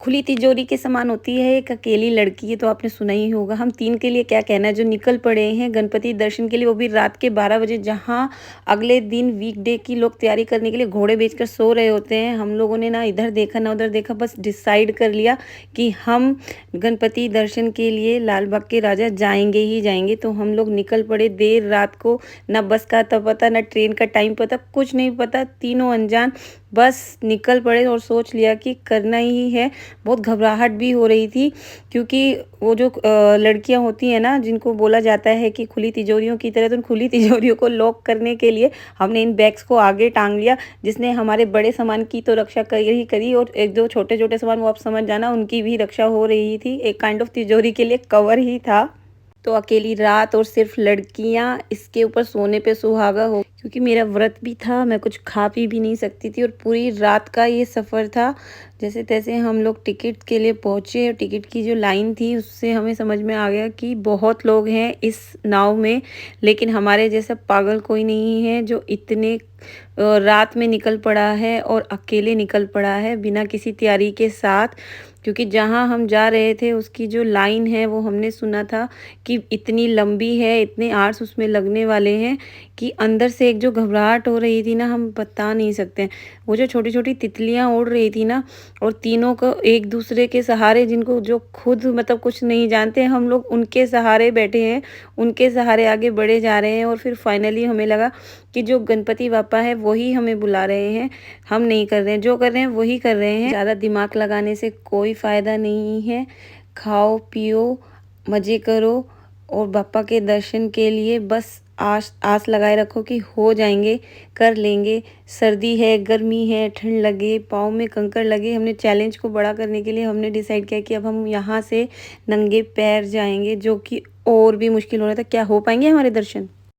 खुली तिजोरी के समान होती है एक अकेली लड़की, ये तो आपने सुना ही होगा। हम 3 के लिए क्या कहना है, जो निकल पड़े हैं गणपति दर्शन के लिए, वो भी रात के 12 बजे, जहाँ अगले दिन वीकडे की लोग तैयारी करने के लिए घोड़े बेचकर सो रहे होते हैं। हम लोगों ने ना इधर देखा ना उधर देखा, बस डिसाइड कर लिया कि हम गणपति दर्शन के लिए लाल बाग के राजा जाएंगे ही जाएंगे। तो हम लोग निकल पड़े देर रात को, ना बस का तो पता ना ट्रेन का टाइम पता, कुछ नहीं पता, तीनों अनजान बस निकल पड़े और सोच लिया कि करना ही है। बहुत घबराहट भी हो रही थी, क्योंकि वो जो लड़कियां होती हैं ना, जिनको बोला जाता है कि खुली तिजोरियों की तरह, तो उन खुली तिजोरियों को लॉक करने के लिए हमने इन बैग्स को आगे टांग लिया, जिसने हमारे बड़े सामान की तो रक्षा करी ही करी, और एक दो छोटे छोटे सामान वो आप समझ जाना उनकी भी रक्षा हो रही थी। एक काइंड ऑफ तिजोरी के लिए कवर ही था। तो अकेली रात और सिर्फ लड़कियां, इसके ऊपर सोने पे सुहागा हो, क्योंकि मेरा व्रत भी था, मैं कुछ खा पी भी नहीं सकती थी, और पूरी रात का ये सफ़र था। जैसे तैसे हम लोग टिकट के लिए पहुँचे, और टिकट की जो लाइन थी उससे हमें समझ में आ गया कि बहुत लोग हैं इस नाव में, लेकिन हमारे जैसा पागल कोई नहीं है जो इतने रात में निकल पड़ा है और अकेले निकल पड़ा है बिना किसी तैयारी के साथ। क्योंकि जहाँ हम जा रहे थे उसकी जो लाइन है वो हमने सुना था कि इतनी लंबी है, इतने आवर्स उसमें लगने वाले हैं, कि अंदर से एक जो घबराहट हो रही थी ना, हम बता नहीं सकते। वो जो छोटी छोटी तितलियाँ उड़ रही थी ना, और तीनों को एक दूसरे के सहारे, जिनको जो खुद मतलब कुछ नहीं जानते, हम लोग उनके सहारे बैठे हैं, उनके सहारे आगे बढ़े जा रहे हैं। और फिर फाइनली हमें लगा कि जो गणपति बापा है वही हमें बुला रहे हैं, हम नहीं कर रहे हैं, जो कर रहे हैं वही कर रहे हैं। ज़्यादा दिमाग लगाने से कोई फ़ायदा नहीं है। खाओ पियो, मज़े करो, और बापा के दर्शन के लिए बस आस आस लगाए रखो कि हो जाएंगे, कर लेंगे। सर्दी है, गर्मी है, ठंड लगे, पाँव में कंकड़ लगे, हमने चैलेंज को बड़ा करने के लिए हमने डिसाइड किया कि अब हम यहाँ से नंगे पैर जाएंगे, जो कि और भी मुश्किल हो रहा था। क्या हो पाएंगे हमारे दर्शन?